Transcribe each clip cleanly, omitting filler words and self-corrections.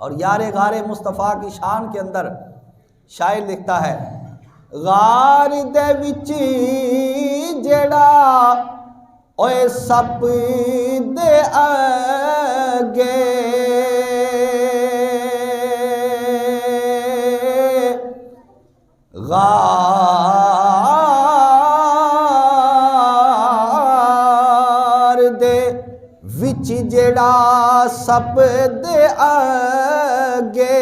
और यारे गारे मुस्तफ़ा की शान के अंदर शायर लिखता है, गार दे विच जेड़ा ओए सप दे अगे गार दे विच जेड़ा सप दे अगे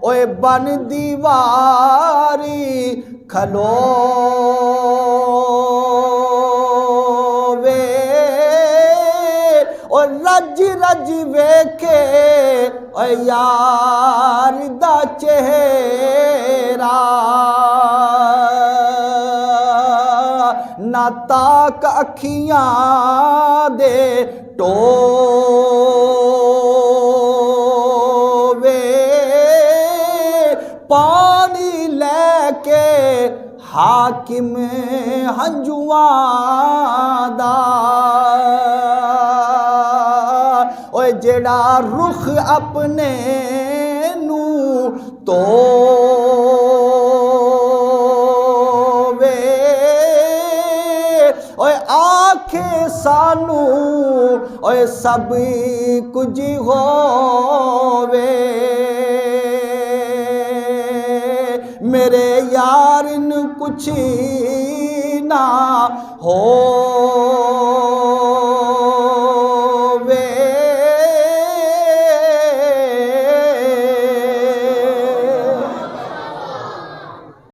ओए बन दीवारी खलोवे और रज रज वेखे ओ यार दा चेहरा ना ताक अखियां दे टोवे पानी लेके हाकिम हंजुआं दा ओए जेड़ा रुख अपने नू तोवे ओए आखे सानू ओए सब कुछ होवे मेरे यार न कुछ ना हो